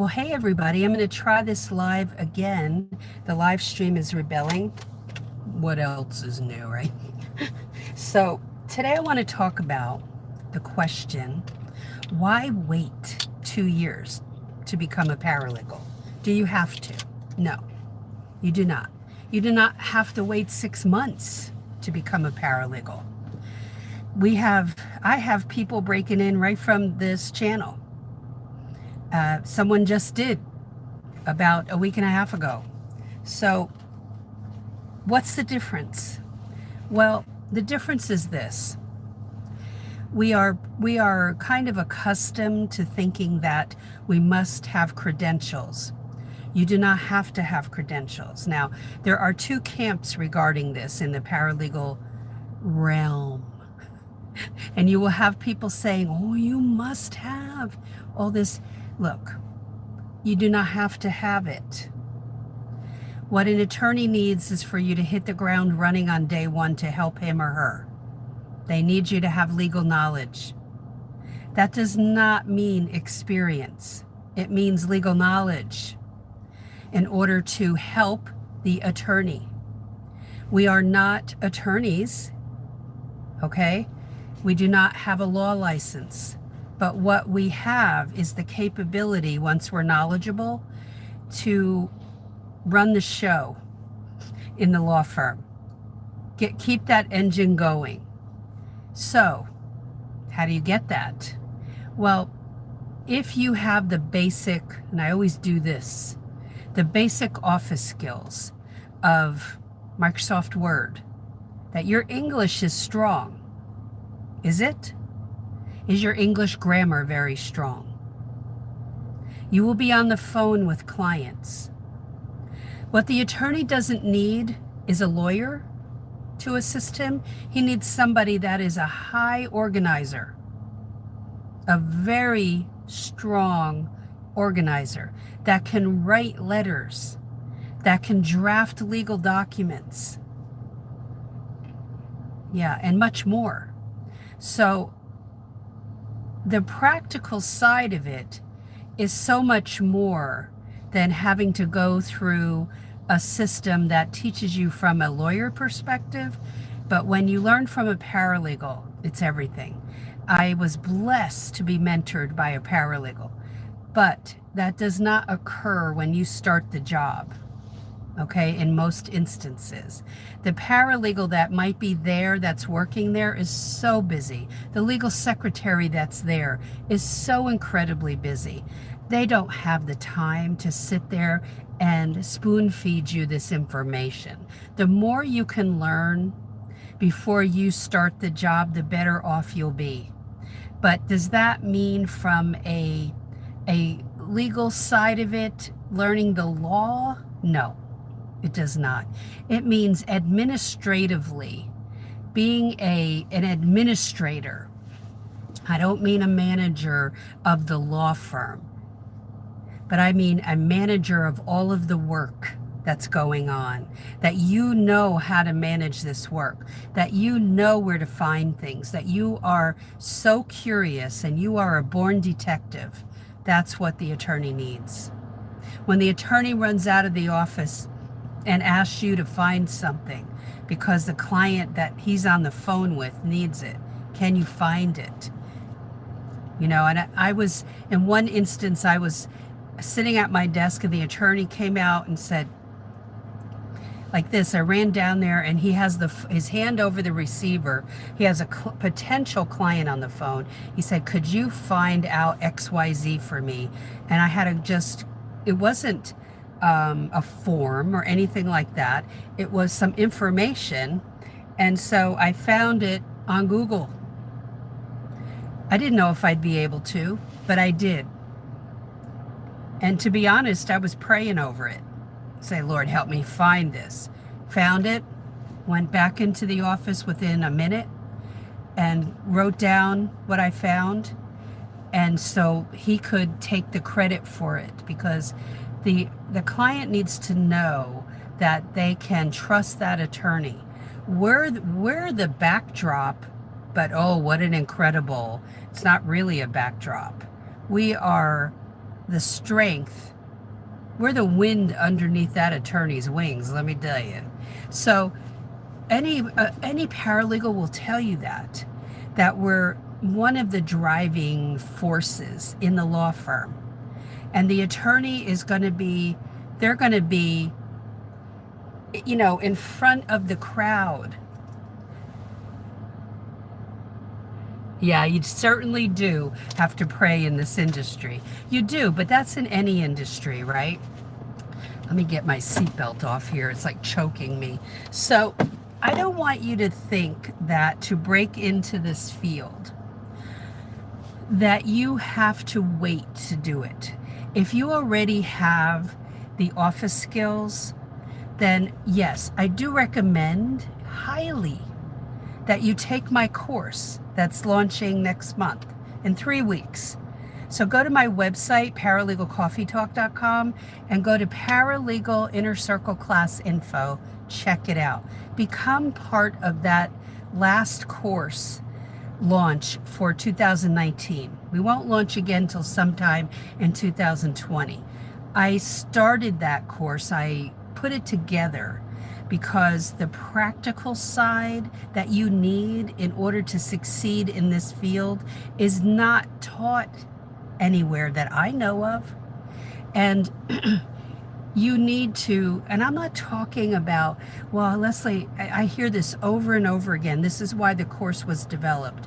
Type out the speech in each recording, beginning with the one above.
Well, hey everybody, I'm going to try this live again. The live stream is rebelling. What else is new, right? So today I want to talk about the question, why wait 2 years to become a paralegal? Do you have to? No, you do not. You do not have to wait 6 months to become a paralegal. I have people breaking in right from this channel. Someone just did about a week and a half ago. So what's the difference? Well, the difference is this. We are kind of accustomed to thinking that we must have credentials. You do not have to have credentials. Now, there are two camps regarding this in the paralegal realm. And you will have people saying, oh, you must have all this. Look, you do not have to have it. What an attorney needs is for you to hit the ground running on day one to help him or her. They need you to have legal knowledge. That does not mean experience. It means legal knowledge in order to help the attorney. We are not attorneys, okay? We do not have a law license. But what we have is the capability, once we're knowledgeable, to run the show in the law firm. Keep that engine going. So, how do you get that? Well, if you have the basic, and I always do this, the basic office skills of Microsoft Word, that your English is strong. Is it? Is your English grammar very strong? You will be on the phone with clients. What the attorney doesn't need is a lawyer to assist him. He needs somebody that is a high organizer, a very strong organizer that can write letters, that can draft legal documents. Yeah, and much more. So the practical side of it is so much more than having to go through a system that teaches you from a lawyer perspective. But when you learn from a paralegal, it's everything. I was blessed to be mentored by a paralegal, but that does not occur when you start the job. Okay, in most instances. The paralegal that might be there, that's working there, is so busy. The legal secretary that's there is so incredibly busy. They don't have the time to sit there and spoon feed you this information. The more you can learn before you start the job, the better off you'll be. But does that mean from a legal side of it, learning the law? No. It does not. It means administratively, being an administrator. I don't mean a manager of the law firm, but I mean a manager of all of the work that's going on, that you know how to manage this work, that you know where to find things, that you are so curious and you are a born detective. That's what the attorney needs. When the attorney runs out of the office and asks you to find something because the client that he's on the phone with needs it, can you find it? You know, and I was, in one instance, I was sitting at my desk and the attorney came out and said, like this, I ran down there and he has his hand over the receiver. He has a potential client on the phone. He said, could you find out XYZ for me? And I had to just, it wasn't a form or anything like that. It was some information. And so I found it on Google. I didn't know if I'd be able to, but I did. And to be honest, I was praying over it. Say, Lord, help me find this. Found it, went back into the office within a minute and wrote down what I found. And so he could take the credit for it, because the client needs to know that they can trust that attorney. We're the backdrop, but oh, what an incredible, it's not really a backdrop. We are the strength. We're the wind underneath that attorney's wings, let me tell you. So any paralegal will tell you that we're one of the driving forces in the law firm. And the attorney is going to be, they're going to be, in front of the crowd. Yeah, you certainly do have to pray in this industry. You do, but that's in any industry, right? Let me get my seatbelt off here. It's like choking me. So I don't want you to think that to break into this field, that you have to wait to do it. If you already have the office skills, then yes, I do recommend highly that you take my course that's launching next month in 3 weeks. So go to my website, paralegalcoffeetalk.com, and go to Paralegal Inner Circle Class Info. Check it out. Become part of that last course launch for 2019. We won't launch again till sometime in 2020. I started that course, I put it together because the practical side that you need in order to succeed in this field is not taught anywhere that I know of. And you need to, and I'm not talking about, well, Leslie, I hear this over and over again. This is why the course was developed.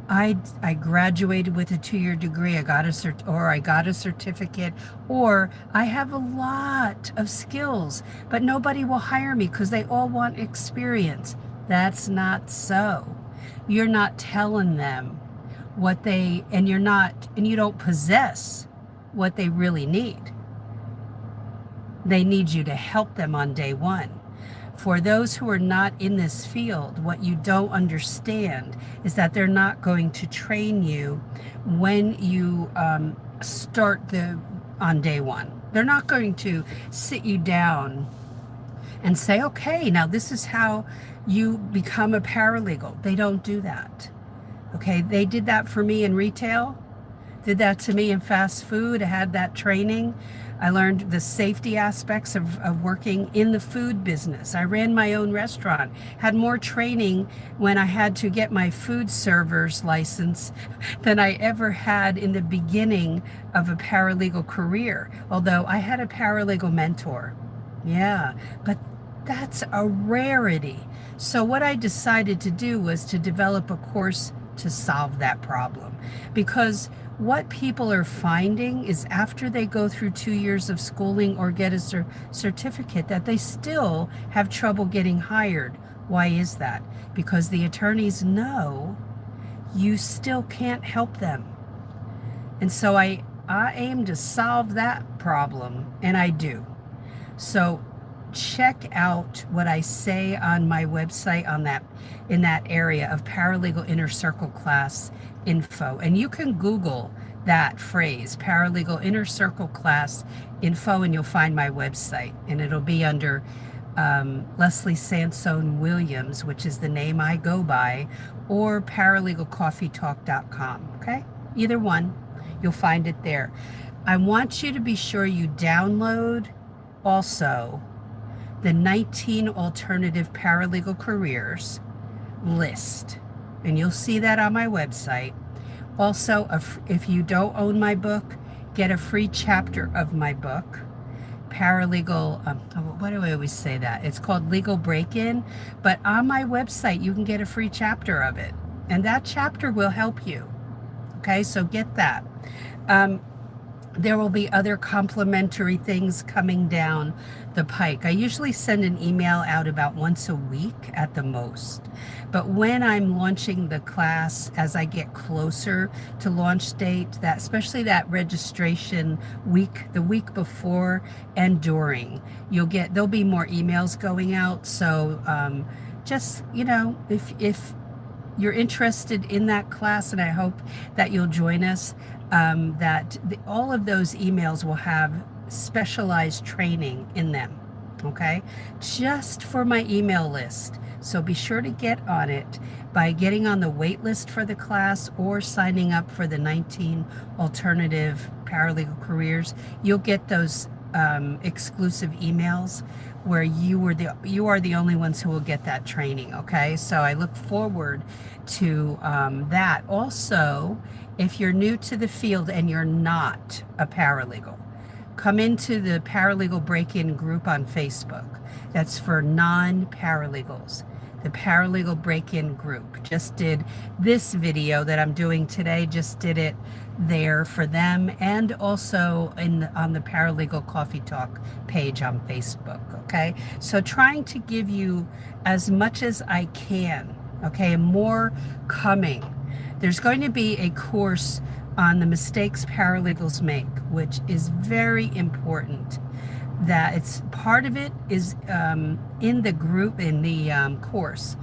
I graduated with a 2-year degree. I got a certificate, or I have a lot of skills, but nobody will hire me because they all want experience. That's not so. You're not telling them what they, and you don't possess what they really need. They need you to help them on day one. For those who are not in this field, what you don't understand is that they're not going to train you when you start on day one. They're not going to sit you down and say, okay, now this is how you become a paralegal. They don't do that. Okay, they did that for me in retail, did that to me in fast food. I had that training. I learned the safety aspects of working in the food business. I ran my own restaurant, had more training when I had to get my food server's license than I ever had in the beginning of a paralegal career, although I had a paralegal mentor. Yeah, but that's a rarity. So what I decided to do was to develop a course to solve that problem, because what people are finding is after they go through 2 years of schooling or get a certificate, that they still have trouble getting hired. Why is that? Because the attorneys know you still can't help them. And so I aim to solve that problem, and I do. So check out what I say on my website in that area of Paralegal Inner Circle Class Info. And you can Google that phrase, Paralegal Inner Circle Class Info, and you'll find my website. And it'll be under Leslie Sansone Williams, which is the name I go by, or paralegalcoffeetalk.com. Okay? Either one, you'll find it there. I want you to be sure you download also the 19 alternative paralegal careers list. And you'll see that on my website. Also, if you don't own my book, get a free chapter of my book, Paralegal, why do I always say that? It's called Legal Break-In, but on my website, you can get a free chapter of it. And that chapter will help you. Okay, so get that. There will be other complimentary things coming down the pike. I usually send an email out about once a week at the most. But when I'm launching the class, as I get closer to launch date, especially that registration week, the week before and during, there'll be more emails going out. So just, if you're interested in that class, and I hope that you'll join us, all of those emails will have specialized training in them. okay? Just for my email list. So be sure to get on it by getting on the wait list for the class or signing up for the 19 alternative paralegal careers. You'll get those exclusive emails where you are the only ones who will get that training, okay? So I look forward to that. Also, if you're new to the field and you're not a paralegal, come into the Paralegal Break-In group on Facebook. That's for non-paralegals. The Paralegal Break-In group. Just did this video that I'm doing today, just did it there for them, and also on the Paralegal Coffee Talk page on Facebook, okay? So trying to give you as much as I can, okay, and more coming. There's going to be a course on the mistakes paralegals make, which is very important. That it's part of it is in the group, in the course,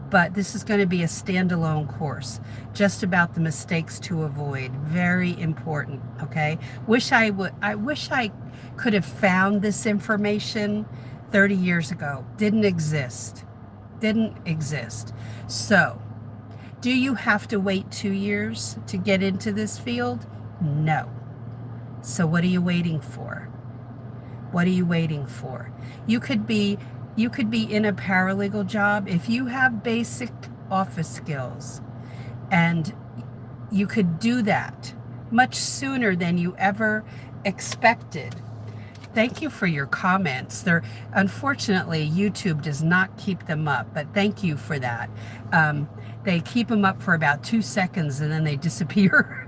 but this is going to be a standalone course just about the mistakes to avoid. Very important, okay? I wish I could have found this information 30 years ago. Didn't exist. So, do you have to wait 2 years to get into this field? No. So what are you waiting for? What are you waiting for? You could be in a paralegal job if you have basic office skills, and you could do that much sooner than you ever expected. Thank you for your comments. Unfortunately, YouTube does not keep them up, but thank you for that. They keep them up for about 2 seconds and then they disappear.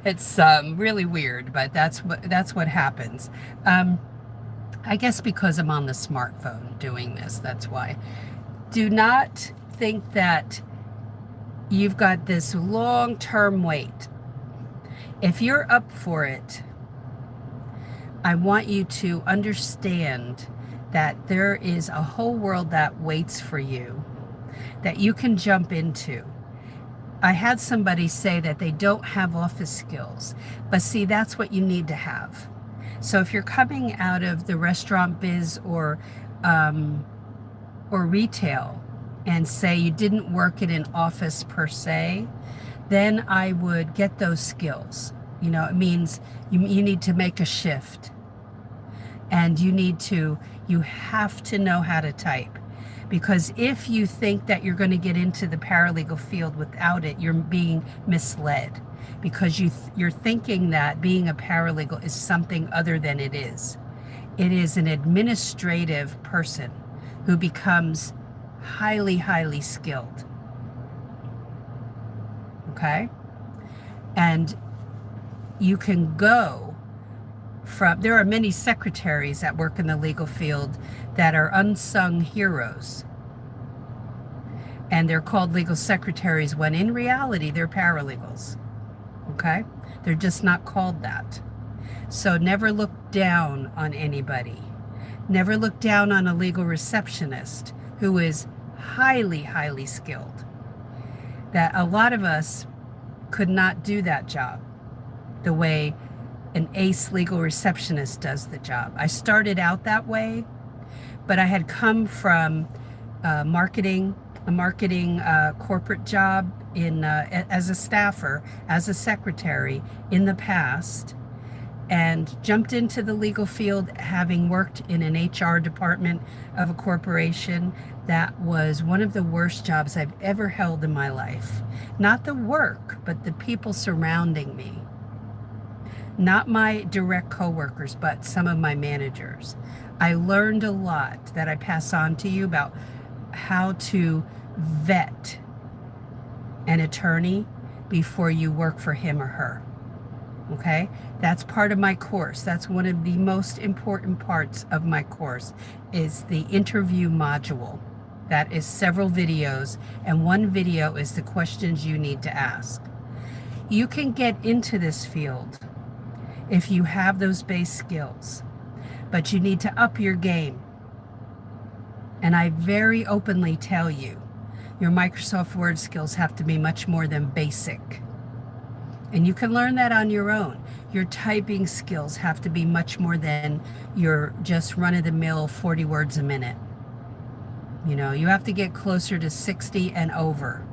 It's really weird, but that's what happens. I guess because I'm on the smartphone doing this, that's why. Do not think that you've got this long-term wait. If you're up for it, I want you to understand that there is a whole world that waits for you that you can jump into. I had somebody say that they don't have office skills, but see, that's what you need to have. So if you're coming out of the restaurant biz or retail and say you didn't work in an office per se, then I would get those skills. You know, it means you need to make a shift, and you have to know how to type. Because if you think that you're going to get into the paralegal field without it, you're being misled. Because you're thinking that being a paralegal is something other than it is. It is an administrative person who becomes highly, highly skilled. Okay? And you can go there are many secretaries that work in the legal field that are unsung heroes. And they're called legal secretaries when in reality they're paralegals. Okay? They're just not called that. So never look down on anybody. Never look down on a legal receptionist who is highly, highly skilled. That a lot of us could not do that job the way an ace legal receptionist does the job. I started out that way, but I had come from a marketing corporate job as a staffer, as a secretary in the past, and jumped into the legal field having worked in an HR department of a corporation. That was one of the worst jobs I've ever held in my life. Not the work, but the people surrounding me. Not my direct coworkers, but some of my managers. I learned a lot that I pass on to you about how to vet an attorney before you work for him or her. Okay? That's part of my course. That's one of the most important parts of my course, is the interview module. That is several videos, and one video is the questions you need to ask. You can get into this field if you have those base skills, but you need to up your game. And I very openly tell you, your Microsoft Word skills have to be much more than basic. And you can learn that on your own. Your typing skills have to be much more than your just run-of-the-mill 40 words a minute. You know, you have to get closer to 60 and over.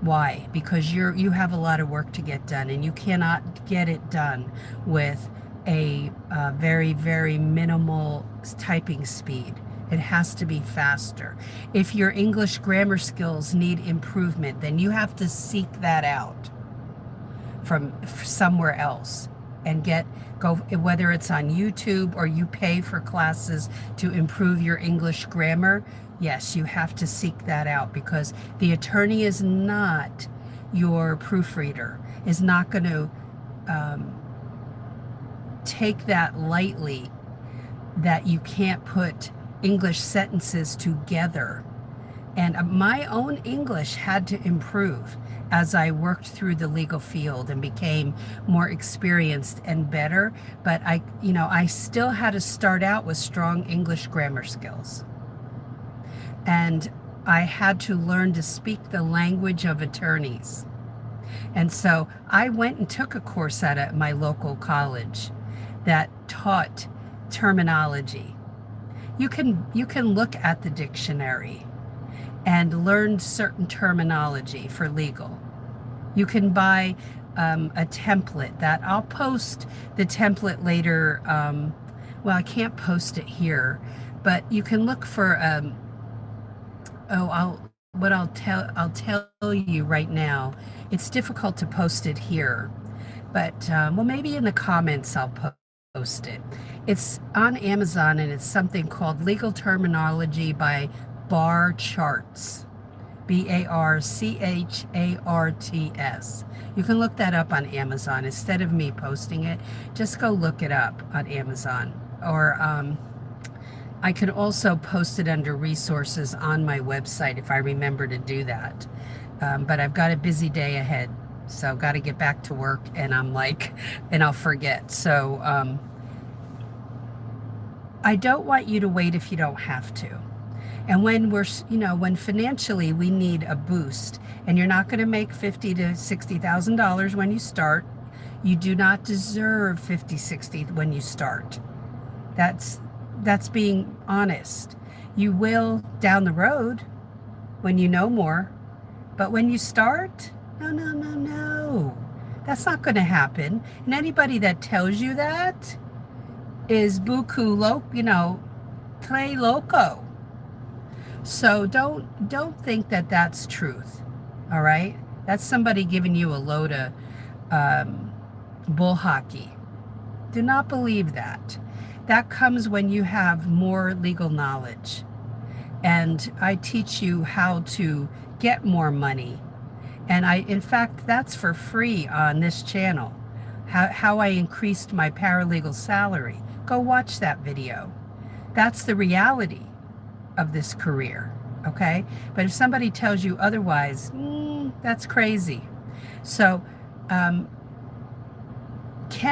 Why? Because you have a lot of work to get done, and you cannot get it done with a very, very minimal typing speed. It has to be faster. If your English grammar skills need improvement, then you have to seek that out from somewhere else and go, whether it's on YouTube or you pay for classes to improve your English grammar. Yes, you have to seek that out, because the attorney is not your proofreader, is not going to take that lightly, that you can't put English sentences together. And my own English had to improve as I worked through the legal field and became more experienced and better. But I still had to start out with strong English grammar skills. And I had to learn to speak the language of attorneys. And so I went and took a course at my local college that taught terminology. You can look at the dictionary and learn certain terminology for legal. You can buy a template that I'll post the template later. Well, I can't post it here, but you can look for I'll tell you right now. It's difficult to post it here, but well, maybe in the comments I'll post it. It's on Amazon, and it's something called Legal Terminology by Bar Charts. BARCHARTS. You can look that up on Amazon. Instead of me posting it, just go look it up on Amazon. Or I could also post it under resources on my website if I remember to do that. But I've got a busy day ahead, so I've got to get back to work, and and I'll forget. So I don't want you to wait if you don't have to. And when when financially we need a boost, and you're not going to make $50,000 to $60,000 when you start, you do not deserve 50, 60 when you start. That's being honest. You will down the road when you know more, but when you start, no. That's not going to happen. And anybody that tells you that is buku tre loco. So don't think that that's truth. All right? That's somebody giving you a load of bull hockey. Do not believe that. That comes when you have more legal knowledge. And I teach you how to get more money. And in fact, that's for free on this channel. How I increased my paralegal salary. Go watch that video. That's the reality of this career, okay? But if somebody tells you otherwise, that's crazy. So, can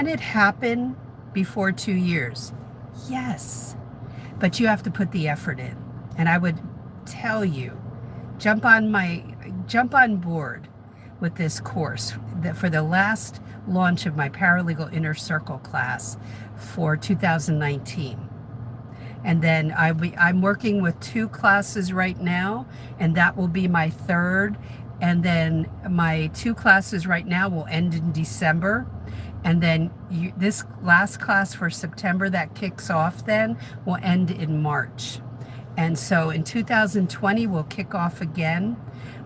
it happen before 2 years? Yes, but you have to put the effort in. And I would tell you, jump on board with this course for the last launch of my Paralegal Inner Circle class for 2019. And then I'm working with 2 classes right now, and that will be my 3rd. And then my 2 classes right now will end in December. And then this last class for September that kicks off then will end in March. And so in 2020, we'll kick off again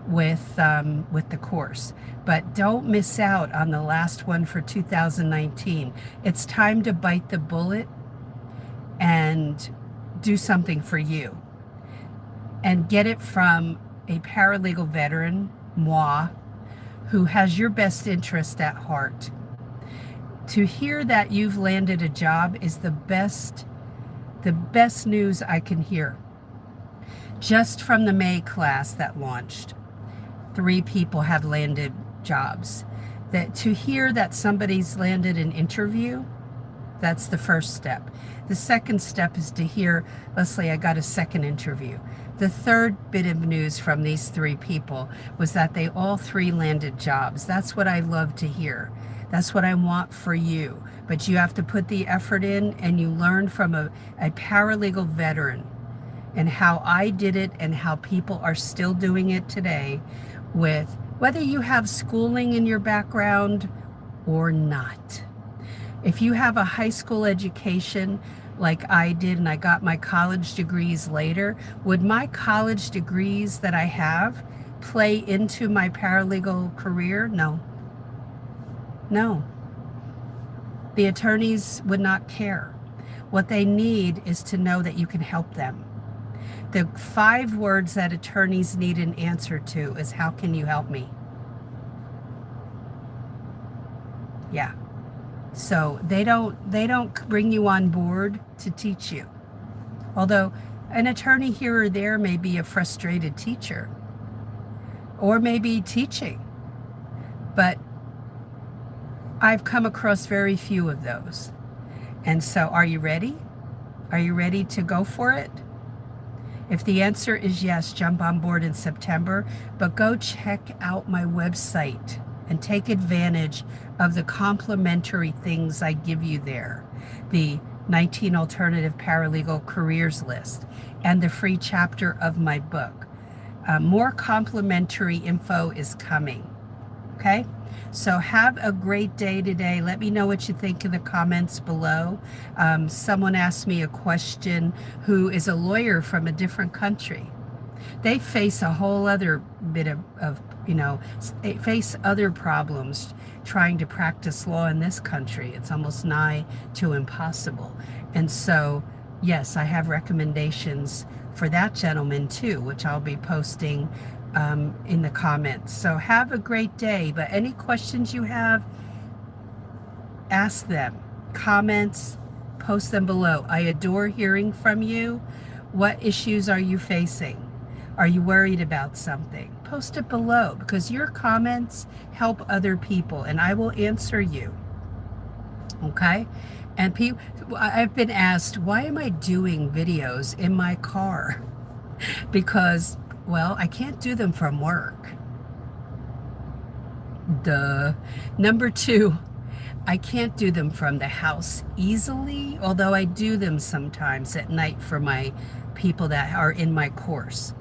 with the course. But don't miss out on the last one for 2019. It's time to bite the bullet and do something for you. And get it from a paralegal veteran, moi, who has your best interest at heart. To hear that you've landed a job is the best news I can hear. Just from the May class that launched, 3 people have landed jobs. That to hear that somebody's landed an interview, that's the first step. The second step is to hear, Leslie, I got a second interview. The third bit of news from these 3 people was that they all 3 landed jobs. That's what I love to hear. That's what I want for you. But you have to put the effort in, and you learn from a paralegal veteran and how I did it and how people are still doing it today, with whether you have schooling in your background or not. If you have a high school education like I did and I got my college degrees later, would my college degrees that I have play into my paralegal career? No. No. The attorneys would not care. What they need is to know that you can help them. The 5 words that attorneys need an answer to is, how can you help me? Yeah. So they don't bring you on board to teach you. Although an attorney here or there may be a frustrated teacher or maybe teaching. But I've come across very few of those. And so are you ready? Are you ready to go for it? If the answer is yes, jump on board in September, but go check out my website and take advantage of the complimentary things I give you there. The 19 alternative paralegal careers list and the free chapter of my book. More complimentary info is coming. Okay? So have a great day today. Let me know what you think in the comments below. Someone asked me a question who is a lawyer from a different country. They face a whole other bit of they face other problems trying to practice law in this country. It's almost nigh to impossible. And so, yes, I have recommendations for that gentleman too, which I'll be posting in the comments. So have a great day. But any questions you have, ask them. Comments, post them below. I adore hearing from you. What issues are you facing? Are you worried about something? Post it below, because your comments help other people and I will answer you. Okay? And I've been asked, why am I doing videos in my car? Because, well, I can't do them from work. Duh. Number 2, I can't do them from the house easily, although I do them sometimes at night for my people that are in my course,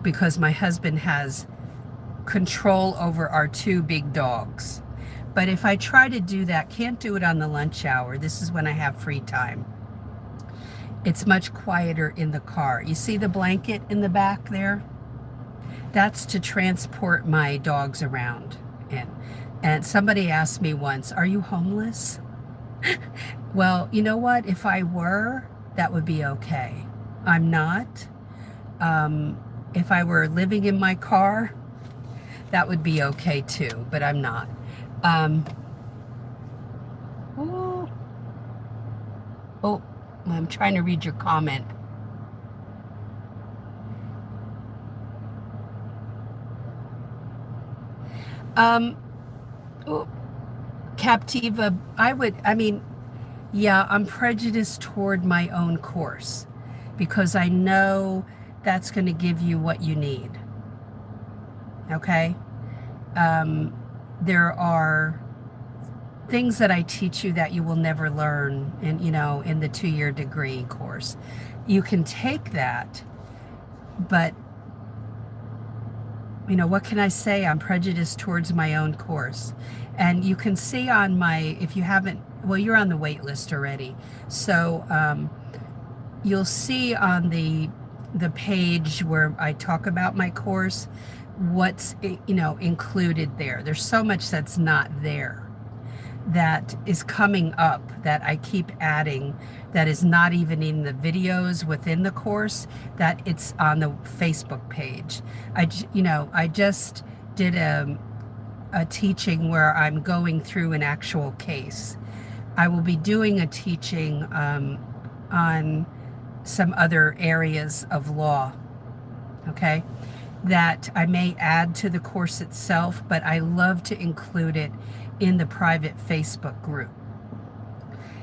because my husband has control over our 2 big dogs. But if I try to do that, can't do it on the lunch hour. This is when I have free time. It's much quieter in the car. You see the blanket in the back there? That's to transport my dogs around in. And somebody asked me once, are you homeless? Well, you know what? If I were, that would be okay. I'm not. If I were living in my car, that would be okay too, but I'm not. Oh, I'm trying to read your comment. Captiva, yeah, I'm prejudiced toward my own course because I know that's going to give you what you need. Okay? There are things that I teach you that you will never learn in the 2-year degree course. You can take that, but what can I say? I'm prejudiced towards my own course. And you can see on if you haven't, well, you're on the wait list already. So you'll see on the page where I talk about my course, what's, included there. There's so much that's not there that is coming up that I keep adding, that is not even in the videos within the course, that it's on the Facebook page. I just did a teaching where I'm going through an actual case. I will be doing a teaching on some other areas of law, okay, that I may add to the course itself, but I love to include it in the private Facebook group.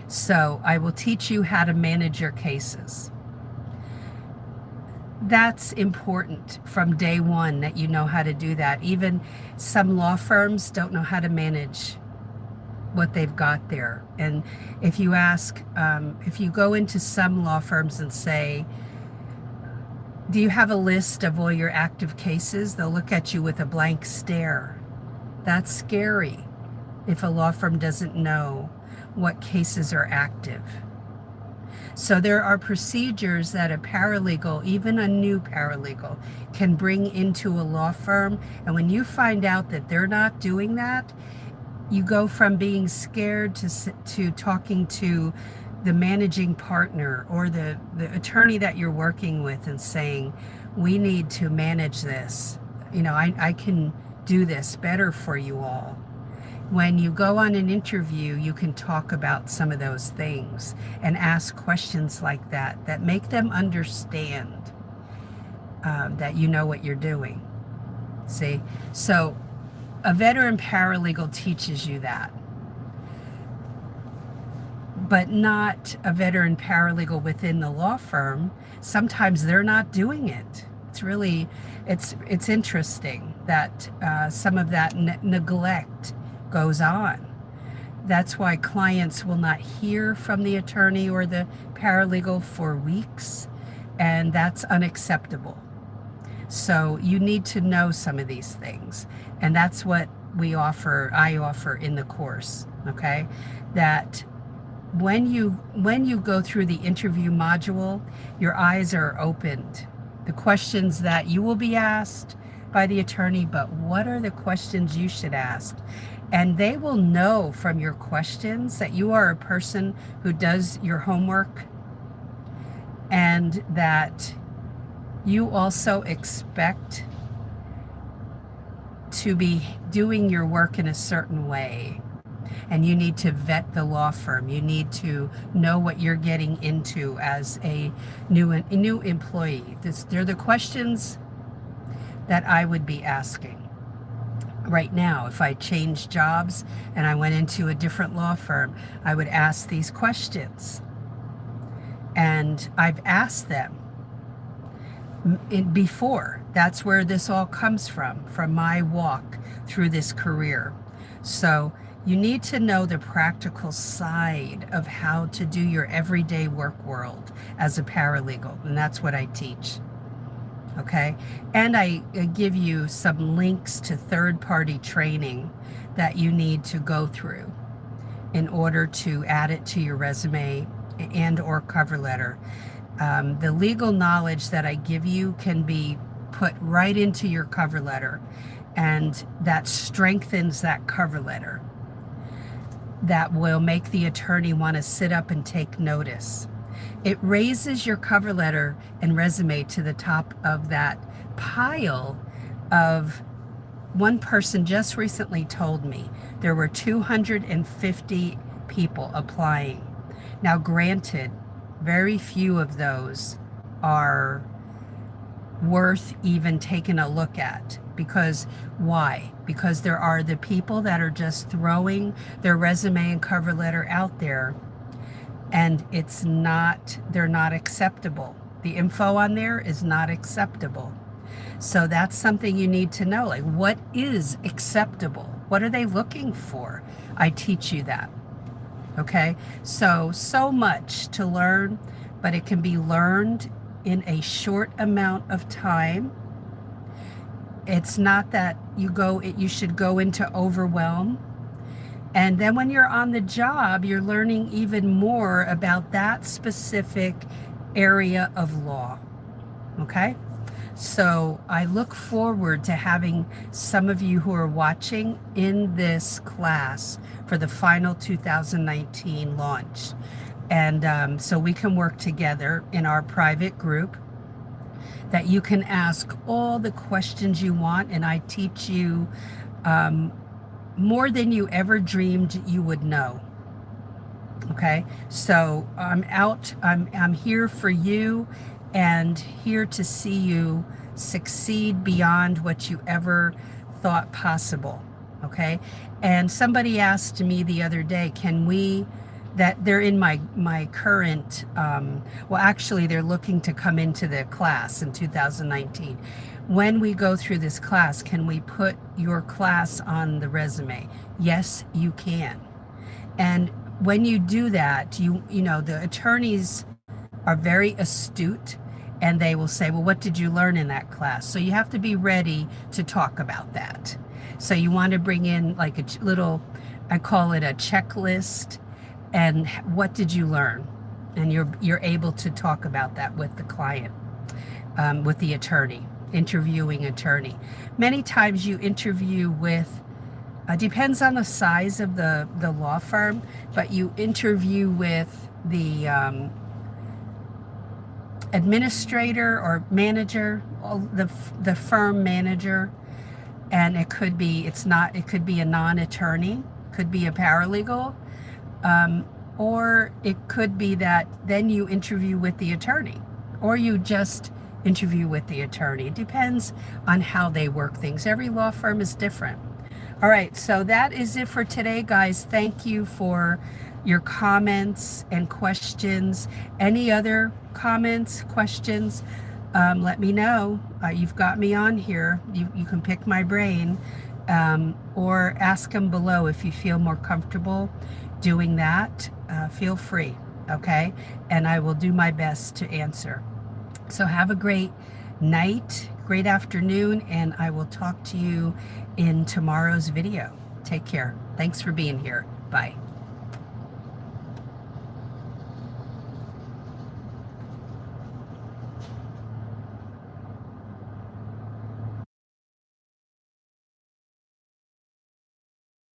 So I will teach you how to manage your cases. That's important from day one, that you know how to do that. Even some law firms don't know how to manage what they've got there. And if you ask, if you go into some law firms and say, do you have a list of all your active cases? They'll look at you with a blank stare. That's scary if a law firm doesn't know what cases are active. So there are procedures that a paralegal, even a new paralegal, can bring into a law firm. And when you find out that they're not doing that, you go from being scared to talking to the managing partner or the attorney that you're working with and saying, we need to manage this. You know, I can do this better for you all. When you go on an interview, you can talk about some of those things and ask questions like that that make them understand that you know what you're doing. See? So a veteran paralegal teaches you that, but not a veteran paralegal within the law firm. Sometimes they're not doing it. It's really, it's interesting that some of that neglect goes on. That's why clients will not hear from the attorney or the paralegal for weeks, and that's unacceptable. So you need to know some of these things, and that's what I offer in the course, okay? That when you go through the interview module, your eyes are opened. The questions that you will be asked by the attorney, but what are the questions you should ask? And they will know from your questions that you are a person who does your homework and that you also expect to be doing your work in a certain way. And you need to vet the law firm. You need to know what you're getting into as a new employee. They're the questions that I would be asking. Right now, if I changed jobs and I went into a different law firm, I would ask these questions. And I've asked them before. That's where this all comes from my walk through this career. So you need to know the practical side of how to do your everyday work world as a paralegal, and that's what I teach. Okay, and I give you some links to third-party training that you need to go through in order to add it to your resume and or cover letter. The legal knowledge that I give you can be put right into your cover letter, and that strengthens that cover letter. That will make the attorney want to sit up and take notice. It raises your cover letter and resume to the top of that pile of, one person just recently told me there were 250 people applying. Now, granted, very few of those are worth even taking a look at. Because why? Because there are the people that are just throwing their resume and cover letter out there, and they're not acceptable. The info on there is not acceptable. So that's something you need to know. Like, what is acceptable? What are they looking for? I teach you that. Okay? So much to learn, but it can be learned in a short amount of time. It's not that you should go into overwhelm. And then when you're on the job, you're learning even more about that specific area of law. Okay? So I look forward to having some of you who are watching in this class for the final 2019 launch. And so we can work together in our private group, that you can ask all the questions you want, and I teach you more than you ever dreamed you would know. Okay, so I'm here for you, and here to see you succeed beyond what you ever thought possible. Okay, and somebody asked me the other day, that they're in my current, well, actually they're looking to come into the class in 2019. When we go through this class, can we put your class on the resume? Yes, you can. And when you do that, you know, the attorneys are very astute, and they will say, well, what did you learn in that class? So you have to be ready to talk about that. So you want to bring in like a little, I call it a checklist, and what did you learn? And you're able to talk about that with the client, with the attorney, interviewing attorney. Many times you interview with, depends on the size of the law firm, but you interview with the administrator or manager, the firm manager, and it could be, it could be a non-attorney, could be a paralegal, or it could be that then you interview with the attorney, or you just interview with the attorney. It depends on how they work things. Every law firm is different. All right, so that is it for today, guys. Thank you for your comments and questions. Any other comments, questions, let me know. You've got me on here. You can pick my brain, or ask them below if you feel more comfortable doing that. Feel free, okay? And I will do my best to answer. So have a great night, great afternoon, and I will talk to you in tomorrow's video. Take care. Thanks for being here. Bye.